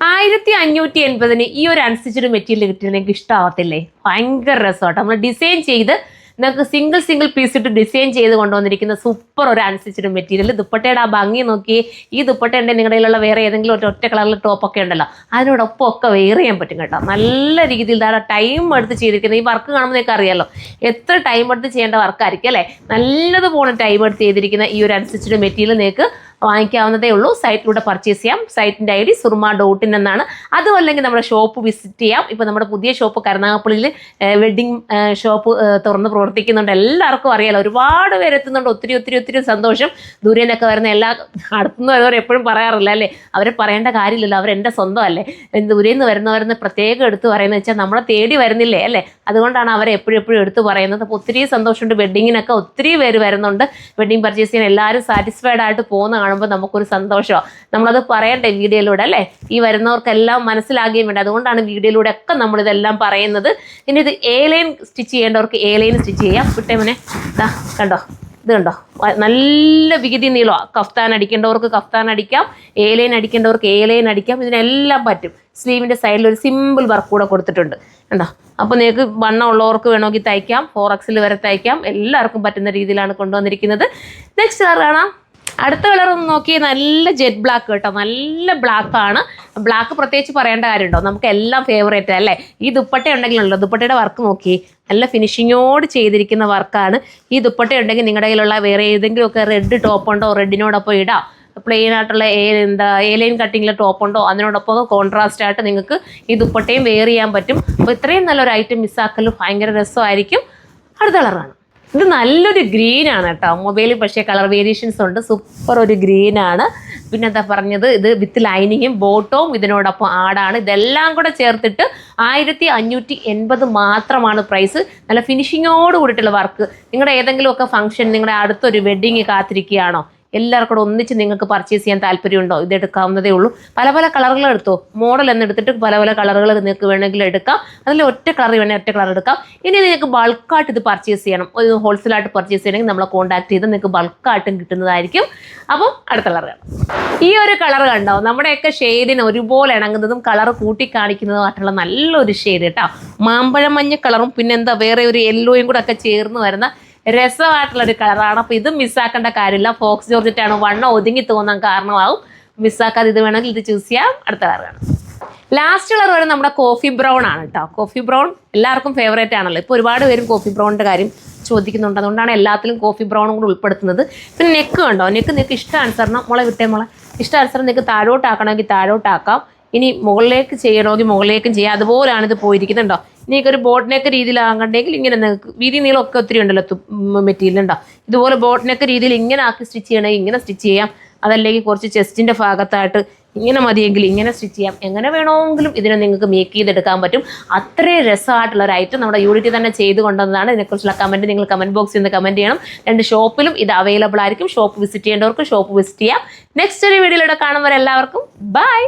1580 ഈ ഒരു unstitched material കിട്ടിയാൽ നിങ്ങൾക്ക് ഇഷ്ടമാവത്തില്ലേ? ഭയങ്കര രസമാട്ടോ. നമ്മൾ ഡിസൈൻ ചെയ്ത് നിങ്ങൾക്ക് സിംഗിൾ പീസ് ഇട്ട് ഡിസൈൻ ചെയ്ത് കൊണ്ടുവന്നിരിക്കുന്ന സൂപ്പർ ഒരു അൺസ്റ്റിച്ചഡ് മെറ്റീരിയൽ. ദുപ്പട്ടയുടെ ആ ഭംഗി നോക്കി, ഈ ദുപ്പട്ട ഉണ്ടെങ്കിൽ നിങ്ങളുടെ കയ്യിലുള്ള വേറെ ഏതെങ്കിലും ഒറ്റ കളറിൽ ടോപ്പൊക്കെ ഉണ്ടല്ലോ, അതിനോടൊപ്പം ഒക്കെ വെയർ ചെയ്യാൻ പറ്റും കേട്ടോ. നല്ല രീതിയിൽ ടൈം എടുത്ത് ചെയ്തിരിക്കുന്നത്. ഈ വർക്ക് കാണുമ്പോൾ നിങ്ങൾക്ക് അറിയാമല്ലോ എത്ര ടൈം എടുത്ത് ചെയ്യേണ്ട വർക്കായിരിക്കും അല്ലേ. നല്ലതുപോലെ ടൈം എടുത്ത് ചെയ്തിരിക്കുന്ന ഈ ഒരു അൺസ്റ്റിച്ചഡ് മെറ്റീരിയൽ നിങ്ങൾക്ക് വാങ്ങിക്കാവുന്നതേ ഉള്ളൂ. സൈറ്റിലൂടെ പർച്ചേസ് ചെയ്യാം. സൈറ്റിൻ്റെ ID surma.in എന്നാണ്. അതും അല്ലെങ്കിൽ നമ്മുടെ ഷോപ്പ് വിസിറ്റ് ചെയ്യാം. ഇപ്പോൾ നമ്മുടെ പുതിയ ഷോപ്പ് കരുനാഗപ്പള്ളിയിൽ വെഡ്ഡിങ് ഷോപ്പ് തുറന്ന് പ്രവർത്തിക്കുന്നുണ്ട്. എല്ലാവർക്കും അറിയാലോ, ഒരുപാട് പേര് എത്തുന്നുണ്ട്. ഒത്തിരി സന്തോഷം. ദൂരെ നിന്നൊക്കെ വരുന്ന എല്ലാ അടുത്തുനിന്ന് വരുന്നവർ എപ്പോഴും പറയാറില്ല അല്ലേ, അവരെ പറയേണ്ട കാര്യമില്ലല്ലോ, അവരെൻ്റെ സ്വന്തം അല്ലേ. ദൂരെ നിന്ന് വരുന്നവരെന്ന് പ്രത്യേകം എടുത്ത് പറയുന്നത് വെച്ചാൽ നമ്മളെ തേടി വരുന്നില്ലേ അല്ലേ, അതുകൊണ്ടാണ് അവരെ എപ്പോഴും എടുത്ത് പറയുന്നത്. അപ്പോൾ ഒത്തിരി സന്തോഷമുണ്ട്. വെഡ്ഡിങ്ങിനൊക്കെ ഒത്തിരി പേര് വരുന്നുണ്ട്. വെഡ്ഡിങ് പർച്ചേസ് ചെയ്യാൻ എല്ലാവരും സാറ്റിസ്ഫൈഡ് ആയിട്ട് പോകുന്ന കാണുമ്പോൾ നമുക്കൊരു സന്തോഷമാണ്. നമ്മളത് പറയണ്ടേ വീഡിയോയിലൂടെ അല്ലേ, ഈ വരുന്നവർക്കെല്ലാം മനസ്സിലാകുകയും വേണ്ട. അതുകൊണ്ടാണ് വീഡിയോയിലൂടെ ഒക്കെ നമ്മളിതെല്ലാം പറയുന്നത്. ഇനി ഇത് A-ലൈൻ സ്റ്റിച്ച് ചെയ്യേണ്ടവർക്ക് A-ലൈൻ സ്റ്റിച്ച് ചെയ്യാം. വിട്ടേമനെ കണ്ടോ, ഇത് കണ്ടോ, നല്ല വികിതി നീളമാണ്. കഫ്താൻ അടിക്കേണ്ടവർക്ക് കഫ്താൻ അടിക്കാം, A-ലൈൻ അടിക്കേണ്ടവർക്ക് A-ലൈൻ അടിക്കാം. ഇതിനെല്ലാം പറ്റും. സ്ലീവിൻ്റെ സൈഡിൽ ഒരു സിമ്പിൾ വർക്ക് കൂടെ കൊടുത്തിട്ടുണ്ട് കണ്ടോ. അപ്പോൾ നിങ്ങൾക്ക് വണ്ണം ഉള്ളവർക്ക് വേണമെങ്കിൽ തയ്ക്കാം, 4XL വരെ തയ്ക്കാം. എല്ലാവർക്കും പറ്റുന്ന രീതിയിലാണ് കൊണ്ടുവന്നിരിക്കുന്നത്. നെക്സ്റ്റ് കളർ കാണാം. അടുത്ത കളർ ഒന്ന് നോക്കി, നല്ല ജെറ്റ് ബ്ലാക്ക് കേട്ടോ. നല്ല ബ്ലാക്കാണ്. ബ്ലാക്ക് പ്രത്യേകിച്ച് പറയേണ്ട കാര്യമുണ്ടോ, നമുക്ക് എല്ലാം ഫേവറേറ്റ് അല്ലേ. ഈ ദുപ്പട്ട ഉണ്ടെങ്കിലുണ്ടല്ലോ, ദുപ്പട്ടയുടെ വർക്ക് നോക്കി, നല്ല ഫിനിഷിങ്ങോട് ചെയ്തിരിക്കുന്ന വർക്കാണ്. ഈ ദുപ്പട്ട ഉണ്ടെങ്കിൽ നിങ്ങളുടെ കയ്യിലുള്ള വേറെ ഏതെങ്കിലുമൊക്കെ റെഡ് ടോപ്പ് ഉണ്ടോ, റെഡിനോടൊപ്പം ഇടാം. പ്ലെയിൻ ആയിട്ടുള്ള A-ലൈൻ കട്ടിങ്ങിലെ ടോപ്പ് ഉണ്ടോ, അതിനോടൊപ്പം കോൺട്രാസ്റ്റ് ആയിട്ട് നിങ്ങൾക്ക് ഈ ദുപ്പട്ടയും വെയർ ചെയ്യാൻ പറ്റും. അപ്പോൾ ഇത്രയും നല്ലൊരു ഐറ്റം മിസ്സാക്കലും ഭയങ്കര രസമായിരിക്കും. അടുത്ത കളറാണ്. ഇത് നല്ലൊരു ഗ്രീനാണ് കേട്ടോ. മൊബൈലിൽ പക്ഷേ കളർ വേരിയേഷൻസ് ഉണ്ട്. സൂപ്പർ ഒരു ഗ്രീനാണ്. പിന്നെ എന്താ പറഞ്ഞത്, ഇത് വിത്ത് ലൈനിങ്ങും ബോട്ടവും ഇതിനോടൊപ്പം ആടാണ്. ഇതെല്ലാം കൂടെ ചേർത്തിട്ട് 1580 മാത്രമാണ് പ്രൈസ്. നല്ല ഫിനിഷിങ്ങോട് കൂടിയിട്ടുള്ള വർക്ക്. നിങ്ങളുടെ ഏതെങ്കിലുമൊക്കെ ഫംഗ്ഷൻ, നിങ്ങളുടെ അടുത്തൊരു വെഡ്ഡിങ് കാത്തിരിക്കുകയാണോ, എല്ലാവർക്കും കൂടെ ഒന്നിച്ച് നിങ്ങൾക്ക് പർച്ചേസ് ചെയ്യാൻ താല്പര്യമുണ്ടോ, ഇത് എടുക്കാവുന്നതേ ഉള്ളൂ. പല കളറുകൾ എടുത്തോ, മോഡൽ എന്നെടുത്തിട്ട് പല കളറുകൾ നിങ്ങൾക്ക് വേണമെങ്കിൽ എടുക്കാം. അതിൽ ഒറ്റ കളർ വേണമെങ്കിൽ ഒറ്റ കളർ എടുക്കാം. ഇനി നിങ്ങൾക്ക് ബൾക്കായിട്ട് ഇത് പർച്ചേസ് ചെയ്യണം, ഒരു ഹോൾസെയിലായിട്ട് പർച്ചേസ് ചെയ്യണമെങ്കിൽ നമ്മളെ കോൺടാക്ട് ചെയ്ത് നിങ്ങൾക്ക് ബൾക്കായിട്ടും കിട്ടുന്നതായിരിക്കും. അപ്പം അടുത്ത കളർ കാണാം. ഈ ഒരു കളർ കണ്ടോ, നമ്മുടെയൊക്കെ ഷെയ്ഡിന് ഒരുപോലെ ഇണങ്ങുന്നതും കളർ കൂട്ടി കാണിക്കുന്നതുമായിട്ടുള്ള നല്ലൊരു ഷെയ്ഡ് കേട്ടോ. മാമ്പഴം മഞ്ഞ കളറും പിന്നെന്താ വേറെ ഒരു യെല്ലോയും കൂടെ ഒക്കെ ചേർന്ന് വരുന്ന രസമായിട്ടുള്ളൊരു കളറാണ്. അപ്പോൾ ഇത് മിസ്സാക്കേണ്ട കാര്യമില്ല. ഫോക്സ് ജോർജറ്റാണ്, വണ്ണം ഒതുങ്ങി തോന്നാൻ കാരണമാവും. മിസ്സാക്കാതെ ഇത് വേണമെങ്കിൽ ഇത് ചൂസ് ചെയ്യാം. അടുത്ത കളറാണ്. ലാസ്റ്റ് കളർ വരെ നമ്മുടെ കോഫി ബ്രൗൺ ആണ് കേട്ടോ. കോഫി ബ്രൗൺ എല്ലാവർക്കും ഫേവറേറ്റ് ആണല്ലോ. ഇപ്പോൾ ഒരുപാട് പേരും കോഫി ബ്രൗണിൻ്റെ കാര്യം ചോദിക്കുന്നുണ്ട്. അതുകൊണ്ടാണ് എല്ലാത്തിലും കോഫി ബ്രൗണും കൂടി ഉൾപ്പെടുത്തുന്നത്. പിന്നെ നെക്ക് കണ്ടോ, നെക്ക് ഇഷ്ടാനുസരണം ഇഷ്ടാനുസരണം നിങ്ങൾക്ക് താഴോട്ടാക്കണമെങ്കിൽ താഴോട്ടാക്കാം. ഇനി മുകളിലേക്ക് ചെയ്യണമെങ്കിൽ മുകളിലേക്കും ചെയ്യാം. അതുപോലെയാണ് ഇത് പോയിരിക്കുന്നുണ്ടോ. ഇനിയൊക്കെ ഒരു ബോട്ട് നെക്ക് രീതിയിലാകണ്ടെങ്കിൽ ഇങ്ങനെ നിങ്ങൾക്ക് വീതി നീളമൊക്കെ ഒത്തിരി ഉണ്ടല്ലോ മെറ്റീരിയൽ ഉണ്ടോ. ഇതുപോലെ ബോട്ട് നെക്ക് രീതിയിൽ ഇങ്ങനെ ആക്കി സ്റ്റിച്ച് ചെയ്യണമെങ്കിൽ ഇങ്ങനെ സ്റ്റിച്ച് ചെയ്യാം. അതല്ലെങ്കിൽ കുറച്ച് ചെസ്റ്റിൻ്റെ ഭാഗത്തായിട്ട് ഇങ്ങനെ മതിയെങ്കിൽ ഇങ്ങനെ സ്റ്റിച്ച് ചെയ്യാം. എങ്ങനെ വേണമെങ്കിലും ഇതിനെ നിങ്ങൾക്ക് മേക്ക് ചെയ്തെടുക്കാൻ പറ്റും. അത്രയും രസമായിട്ടുള്ള ഒരു ഐറ്റം നമ്മുടെ യൂണിറ്റിൽ തന്നെ ചെയ്ത് കൊണ്ടുവന്നതാണ്. ഇതിനെക്കുറിച്ചുള്ള കമൻറ്റ് നിങ്ങൾ കമൻറ്റ് ബോക്സിൽ നിന്ന് കമൻറ്റ് ചെയ്യണം. 2 ഷോപ്പിലും ഇത് അവൈലബിൾ ആയിരിക്കും. ഷോപ്പ് വിസിറ്റ് ചെയ്യേണ്ടവർക്ക് ഷോപ്പ് വിസിറ്റ് ചെയ്യാം. നെക്സ്റ്റ് ഒരു വീഡിയോയിലൂടെ കാണുമ്പോൾ എല്ലാവർക്കും ബൈ.